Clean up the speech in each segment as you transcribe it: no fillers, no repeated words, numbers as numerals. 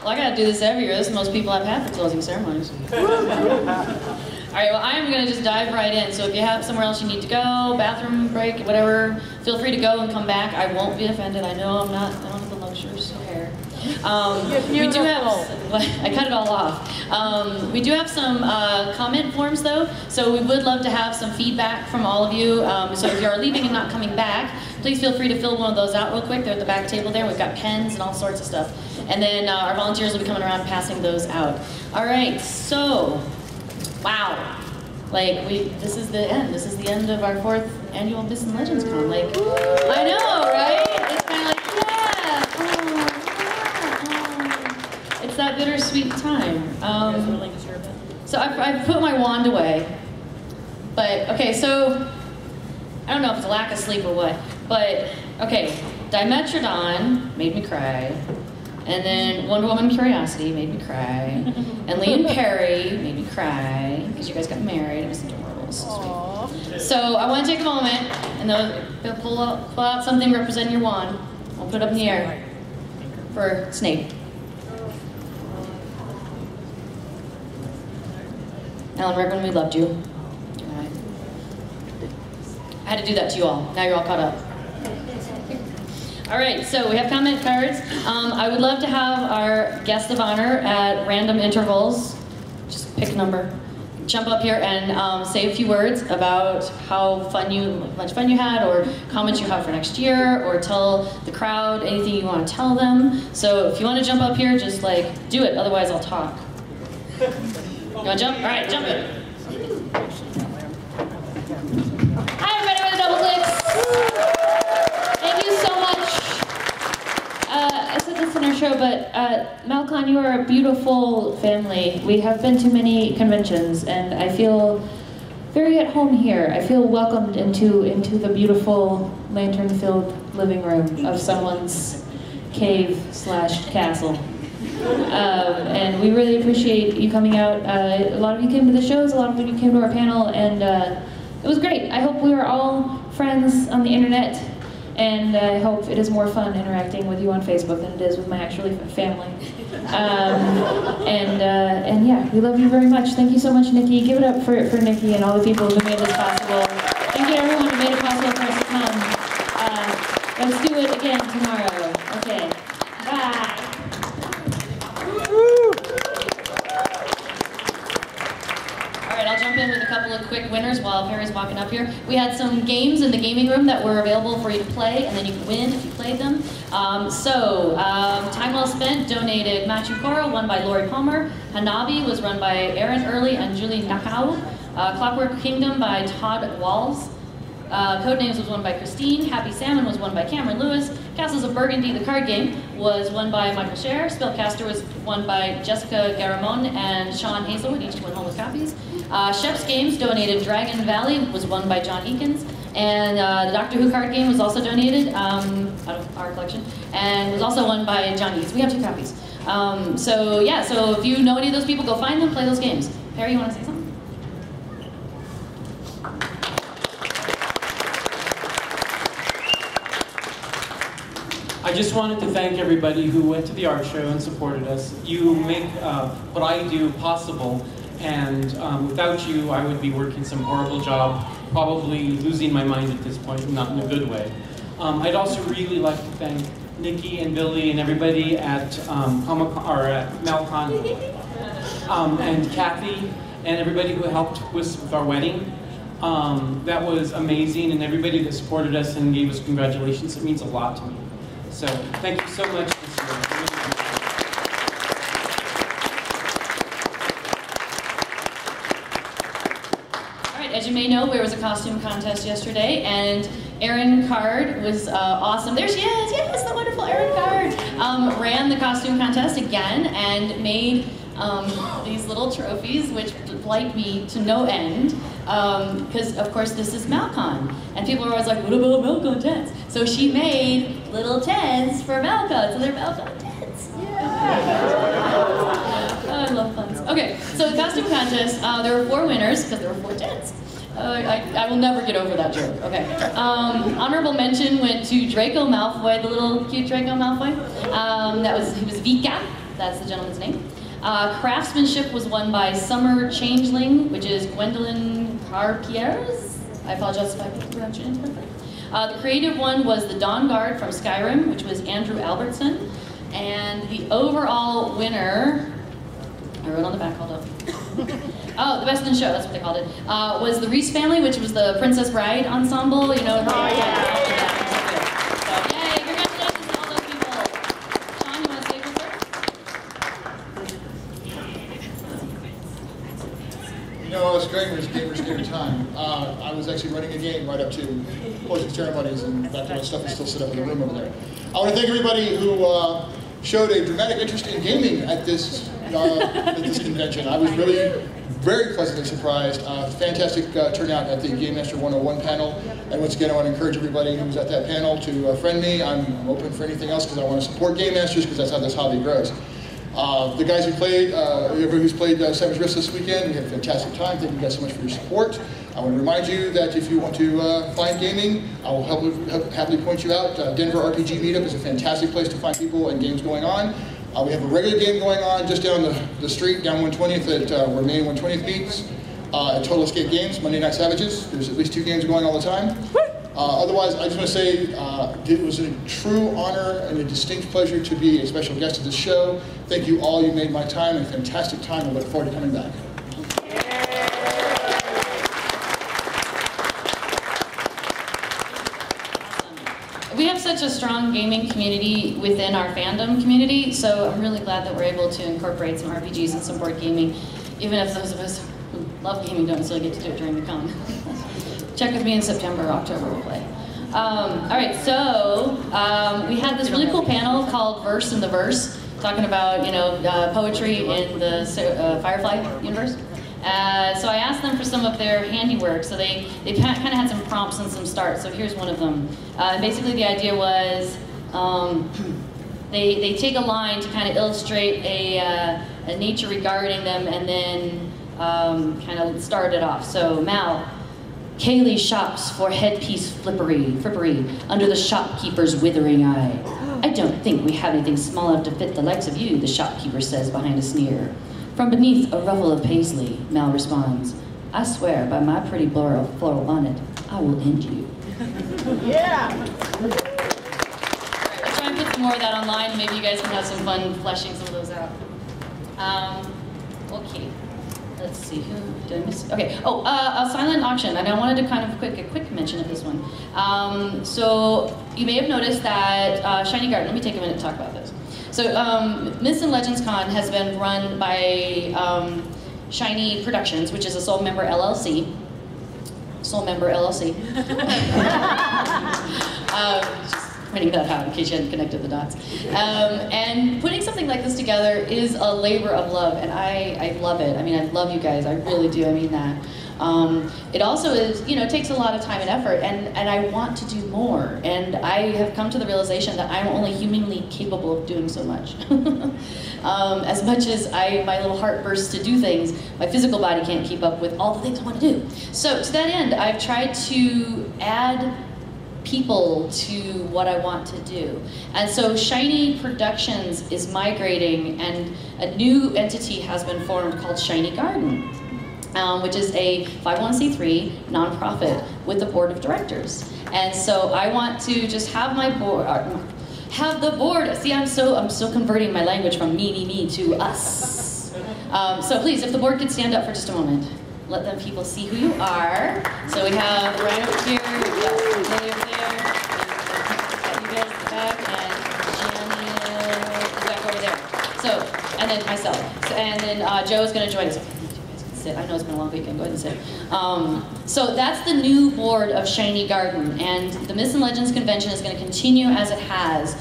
Well, I gotta do this every year. This is the most people I've had for closing ceremonies. Alright, well, I'm gonna just dive right in. So if you have somewhere else you need to go, bathroom break, whatever, feel free to go and come back. I won't be offended. I know I don't have the luxurious hair. We do have, I cut it all off. We do have some comment forms though, so we would love to have some feedback from all of you. So if you are leaving and not coming back, please feel free to fill one of those out real quick. They're at the back table there. We've got pens and all sorts of stuff. And then our volunteers will be coming around passing those out. All right, so, wow. Like, this is the end. This is the end of our 4th annual Myths and Legends Con. Like, I know, right? It's kind of like, it's that bittersweet time. So I put my wand away. But, okay, so, I don't know if it's a lack of sleep or what, but, okay, Dimetrodon made me cry. And then Wonder Woman Curiosity made me cry. And Liam Perry made me cry, because you guys got married. It was adorable, so sweet. So I want to take a moment, and they'll pull out something representing your wand. I'll put it up in the air for Snape. Alan Rickman, we loved you. I had to do that to you all. Now you're all caught up. All right, so we have comment cards. I would love to have our guest of honor at random intervals, just pick a number, jump up here and say a few words about how much fun you had, or comments you have for next year, or tell the crowd anything you want to tell them. So if you want to jump up here, just like do it. Otherwise, I'll talk. You want to jump? All right, jump it. Hi, everybody with the double clicks. Thank you so much. I said this in our show, but MALCon, you are a beautiful family. We have been to many conventions, and I feel very at home here. I feel welcomed into the beautiful lantern-filled living room of someone's cave/castle. And we really appreciate you coming out. A lot of you came to the shows, a lot of you came to our panel, and it was great. I hope we are all friends on the internet. And I hope it is more fun interacting with you on Facebook than it is with my actual family. And yeah, we love you very much. Thank you so much, Nikki. Give it up for Nikki and all the people who made this possible. Thank you to everyone who made it possible for us to come. Let's do it again tomorrow. Okay, bye. I'll jump in with a couple of quick winners while Perry's walking up here. We had some games in the gaming room that were available for you to play, and then you could win if you played them. Time Well Spent donated Machu Picchu, won by Lori Palmer. Hanabi was run by Aaron Early and Julie Nakao. Clockwork Kingdom by Todd Walls. Codenames was won by Christine. Happy Salmon was won by Cameron Lewis. Castles of Burgundy, the card game, was won by Michael Scher. Spellcaster was won by Jessica Garamond and Sean Hazelwood. Each went home with copies. Chef's Games donated Dragon Valley, was won by John Eakins. And the Doctor Who card game was also donated out of our collection, and was also won by John Eakins. We have 2 copies. So if you know any of those people, go find them, play those games. Perry, you want to say something? I just wanted to thank everybody who went to the art show and supported us. You make what I do possible, and without you, I would be working some horrible job, probably losing my mind at this point, not in a good way. I'd also really like to thank Nikki and Billy and everybody at MALCon, and Kathy and everybody who helped with our wedding. That was amazing, and everybody that supported us and gave us congratulations. It means a lot to me. So thank you so much this year. All right, as you may know, there was a costume contest yesterday, and Erin Card was awesome. There she is, yes, the wonderful Erin Card. Ran the costume contest again and made these little trophies, which delight me to no end, because of course this is MALCon, and people are always like, what about MALCon tents? So she made little tents for MALCon, so they're MALCon tents. Yeah. Oh, I love puns. Okay, so the costume contest, there were 4 winners, because there were 4 tents. I will never get over that joke. Okay. Honorable mention went to Draco Malfoy, the little cute Draco Malfoy. He was Vika. That's the gentleman's name. Craftsmanship was won by Summer Changeling, which is Gwendolyn Carpierres. I apologize if I pronounced your name correctly. The creative one was the Dawn Guard from Skyrim, which was Andrew Albertson. And the overall winner, I wrote on the back, hold up. Oh, the Best in Show, that's what they called it, was the Reese family, which was the Princess Bride ensemble, you know. Oh, yeah. So, yay, congratulations to all those people. Sean, you want to say a word? You know, us gamers gave me time. I was actually running a game right up to closing ceremonies, and that kind of stuff is still set up in the room over there. I want to thank everybody who showed a dramatic interest in gaming at this convention. I was really very pleasantly surprised. Fantastic turnout at the Game Master 101 panel. And once again, I want to encourage everybody who was at that panel to friend me. I'm open for anything else because I want to support Game Masters because that's how this hobby grows. The guys who played, everyone who's played Savage Rift this weekend, we had a fantastic time. Thank you guys so much for your support. I want to remind you that if you want to find gaming, I will happily point you out. Denver RPG Meetup is a fantastic place to find people and games going on. We have a regular game going on just down the street, down 120th, at where Main 120th meets, at Total Escape Games, Monday Night Savages. There's at least 2 games going all the time. Otherwise, I just want to say it was a true honor and a distinct pleasure to be a special guest of this show. Thank you all. You made my time a fantastic time. I look forward to coming back. We have such a strong gaming community within our fandom community, so I'm really glad that we're able to incorporate some RPGs and some board gaming, even if those of us who love gaming don't necessarily get to do it during the con. Check with me in September, October, we'll play. All right, so we had this really cool panel called Verse in the Verse, talking about, you know, poetry in the Firefly universe. So I asked them for some of their handiwork. So they kind of had some prompts and some starts. So here's one of them. Basically the idea was they take a line to kind of illustrate a nature regarding them and then kind of start it off. So Mal, Kaylee shops for headpiece frippery under the shopkeeper's withering eye. I don't think we have anything small enough to fit the likes of you, the shopkeeper says behind a sneer. From beneath a ruffle of paisley, Mal responds, I swear by my pretty floral bonnet, I will end you. Yeah! I'll try and put some more of that online, and maybe you guys can have some fun fleshing some of those out. Okay, let's see, who did I miss? Okay, oh, a silent auction, and I wanted to kind of a quick mention of this one. So you may have noticed that Shiny Garden, let me take a minute to talk about this. So Myths and Legends Con has been run by Shiny Productions, which is a Soul Member LLC. Soul Member LLC. Just pointing that out in case you hadn't connected the dots. And putting something like this together is a labor of love, and I love it. I mean, I love you guys. I really do. I mean that. It also is, you know, takes a lot of time and effort, and I want to do more. And I have come to the realization that I'm only humanly capable of doing so much. As much as my little heart bursts to do things, my physical body can't keep up with all the things I want to do. So to that end, I've tried to add people to what I want to do. And so Shiny Productions is migrating, and a new entity has been formed called Shiny Garden. Which is a 501c3 nonprofit with a board of directors. And so I want to just have my board, have the board. See, I'm still converting my language from me to us. So please, if the board could stand up for just a moment, let them people see who you are. So we have right over here, we've got Lily over there, you guys in the back, and Janet back over there. So, and then myself. So, and then Joe is going to join us. I know it's been a long weekend, go ahead and sit. So that's the new board of Shiny Garden, and the Myths and Legends Convention is going to continue as it has,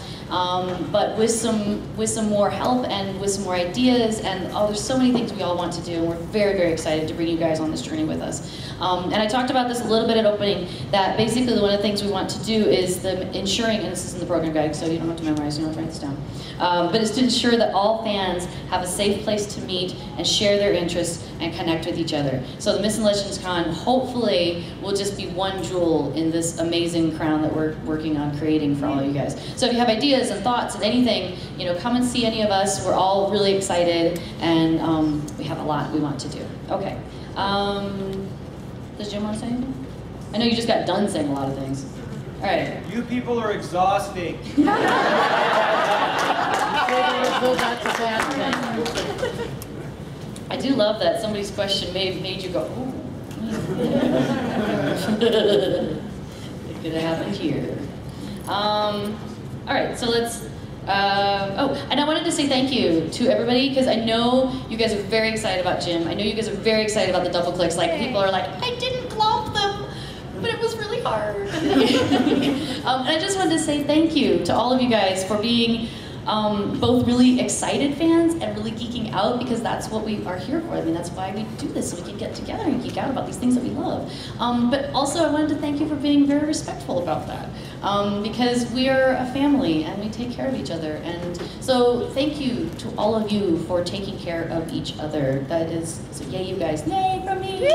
but with some more help and with some more ideas, and there's so many things we all want to do, and we're very, very excited to bring you guys on this journey with us. And I talked about this a little bit at opening, that basically one of the things we want to do is the ensuring, and this is in the program guide, so you don't have to memorize, you don't have to write this down, but it's to ensure that all fans have a safe place to meet and share their interests and connect with each other. So the Myths and Legends Con hopefully will just be one jewel in this amazing crown that we're working on creating for all of you guys. So if you have ideas, ideas and thoughts and anything, you know, come and see any of us. We're all really excited, and we have a lot we want to do. Okay. Does Jim want to say anything? I know you just got done saying a lot of things. All right. You people are exhausting. I do love that somebody's question made you go, ooh. It could have happened here. All right, so let's, oh, and I wanted to say thank you to everybody, because I know you guys are very excited about Jim. I know you guys are very excited about the double clicks. Like, people are like, I didn't glomp them, but it was really hard. And I just wanted to say thank you to all of you guys for being both really excited fans and really geeking out, because that's what we are here for. I mean, that's why we do this, so we can get together and geek out about these things that we love. But also, I wanted to thank you for being very respectful about that, because we are a family and we take care of each other. And so thank you to all of you for taking care of each other. That is, so yay you guys, nay from me.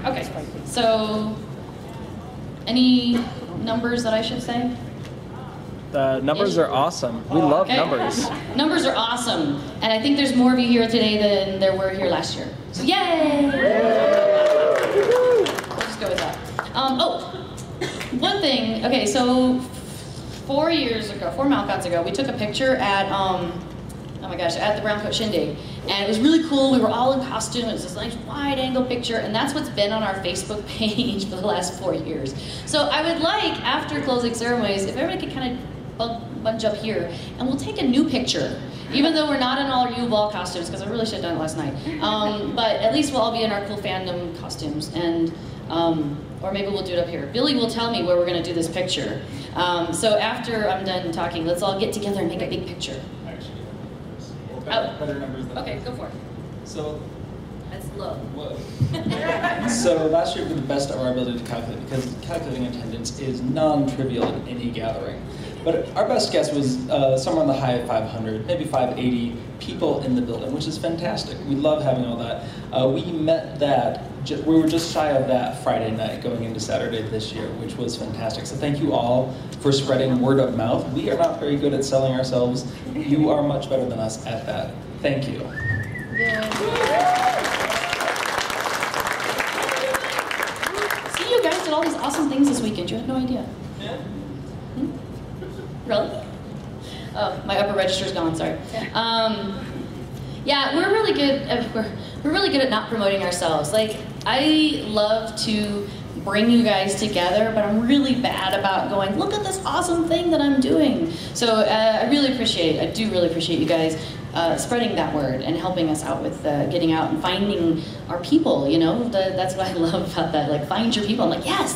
Okay, so any numbers that I should say? The numbers are awesome. We love numbers. Numbers are awesome. And I think there's more of you here today than there were here last year. So yay! We'll just go with that. Oh, one thing. Okay, so 4 MALCons ago, we took a picture at, oh my gosh, at the Brown Coat Shindig. And it was really cool. We were all in costume. It was this nice wide angle picture. And that's what's been on our Facebook page for the last 4 years. So I would like, after closing ceremonies, if everybody could kind of bunch up here, and we'll take a new picture. Even though we're not in all our U-Ball costumes, because I really should have done it last night. But at least we'll all be in our cool fandom costumes. And, or maybe we'll do it up here. Billy will tell me where we're going to do this picture. So after I'm done talking, let's all get together and make a big picture. Better numbers than Okay, go for it. So That's low. whoa. So last year we did the best of our ability to calculate, because calculating attendance is non-trivial in any gathering. But our best guess was somewhere in the high 500, maybe 580 people in the building, which is fantastic. We love having all that. We met that, we were just shy of that Friday night going into Saturday this year, which was fantastic. So thank you all for spreading word of mouth. We are not very good at selling ourselves. You are much better than us at that. Thank you. See, you guys did all these awesome things this weekend. You had no idea. Yeah. Really? Oh, my upper register's gone, sorry. Yeah, we're really good at not promoting ourselves. Like, I love to bring you guys together, but I'm really bad about going, look at this awesome thing that I'm doing. So I do really appreciate you guys spreading that word and helping us out with getting out and finding our people, you know? That's what I love about that, like, find your people. I'm like, yes,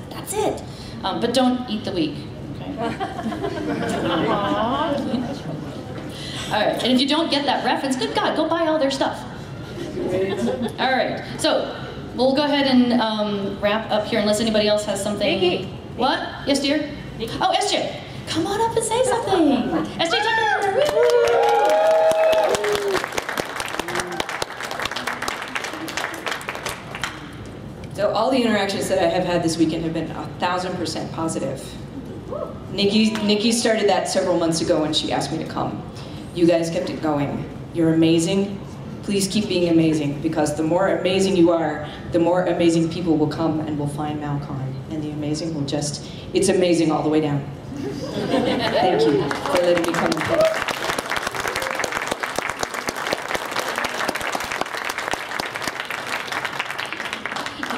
that's it. But don't eat the weak. All right, and if you don't get that reference, good God, go buy all their stuff. All right, so we'll go ahead and wrap up here unless anybody else has something. Nikki. What? Yes, dear? Nikki. Oh, SJ, come on up and say something. SJ Tucker. Woo! So all the interactions that I have had this weekend have been 1,000% positive. Nikki started that several months ago when she asked me to come. You guys kept it going. You're amazing. Please keep being amazing, because the more amazing you are, the more amazing people will come and will find MALCon. And the amazing will just, it's amazing all the way down. Thank you for letting me come and play.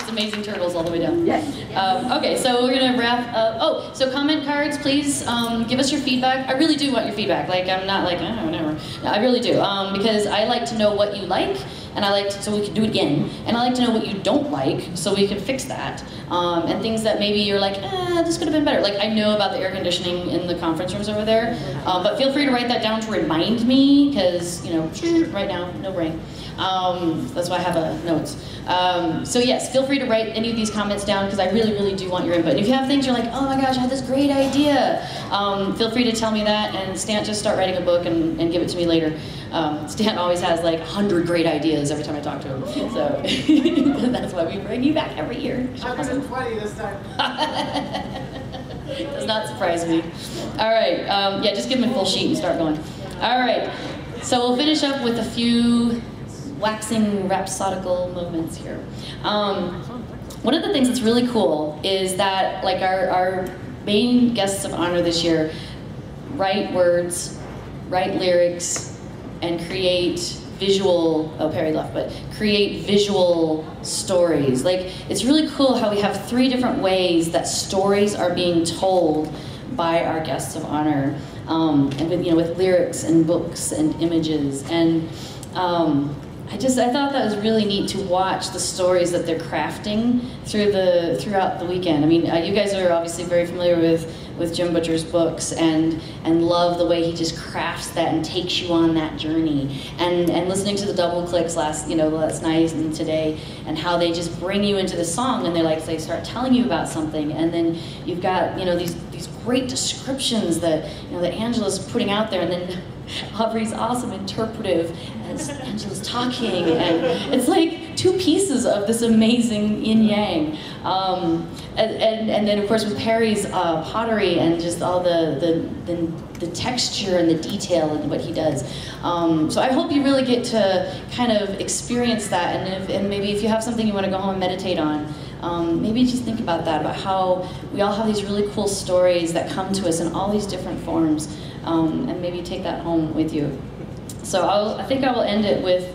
Amazing turtles all the way down. Yes. Okay, so we're gonna wrap up. Oh, so comment cards, please give us your feedback. I really do want your feedback. Like, I'm not like, oh, whatever. No, I really do, because I like to know what you like, and I like to, so we can do it again. And I like to know what you don't like, so we can fix that. And things that maybe you're like, this could have been better. Like, I know about the air conditioning in the conference rooms over there, but feel free to write that down to remind me, because, you know, right now, no brain. That's why I have notes. So yes, feel free to write any of these comments down, because I really, really do want your input. And if you have things you're like, oh my gosh, I had this great idea, feel free to tell me that, and Stan, just start writing a book and give it to me later. Stan always has like 100 great ideas. is every time I talk to him. So that's why we bring you back every year. 120 this time. Does not surprise me. All right, yeah, just give him a full sheet and start going. All right, so we'll finish up with a few waxing rhapsodical moments here. One of the things that's really cool is that like our main guests of honor this year write words, write lyrics, and create visual, oh Perry left, but create visual stories. Like, it's really cool how we have 3 different ways that stories are being told by our guests of honor, and with, with lyrics and books and images. And I thought that was really neat to watch the stories that they're crafting throughout the weekend. I mean, you guys are obviously very familiar with Jim Butcher's books and love the way he just crafts that and takes you on that journey. And listening to the double clicks last night and today, and how they just bring you into the song, and they start telling you about something, and then you've got these great descriptions that that Angela's putting out there, and then Aubrey's awesome interpretive as Angela's talking, and it's like 2 pieces of this amazing yin-yang. And then of course with Perry's pottery and just all the texture and the detail and what he does. So I hope you really get to kind of experience that, and maybe if you have something you want to go home and meditate on, maybe just think about that, about how we all have these really cool stories that come to us in all these different forms, and maybe take that home with you. So I think I will end it with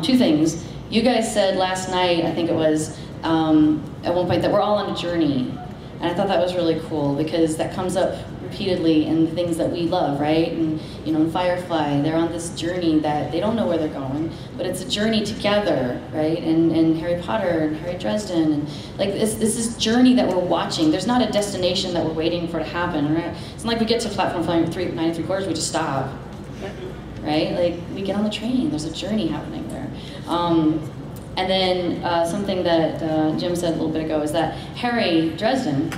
2 things. You guys said last night, I think it was, at one point, that we're all on a journey. And I thought that was really cool, because that comes up repeatedly in the things that we love, right? And in Firefly, they're on this journey that they don't know where they're going, but it's a journey together, right? And Harry Potter and Harry Dresden, and like this is journey that we're watching. There's not a destination that we're waiting for to happen, right? It's not like we get to platform 9 3/4, we just stop, right? Like, we get on the train, there's a journey happening there. And then something that Jim said a little bit ago is that Harry Dresden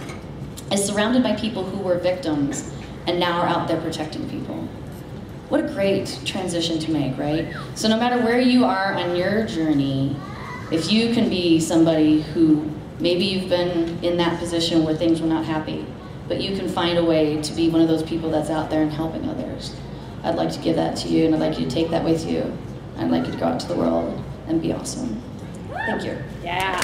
is surrounded by people who were victims and now are out there protecting people. What a great transition to make, right? So no matter where you are on your journey, if you can be somebody who, maybe you've been in that position where things were not happy, but you can find a way to be one of those people that's out there and helping others. I'd like to give that to you, and I'd like you to take that with you. I'd like you to go out to the world and be awesome. Thank you. Yeah.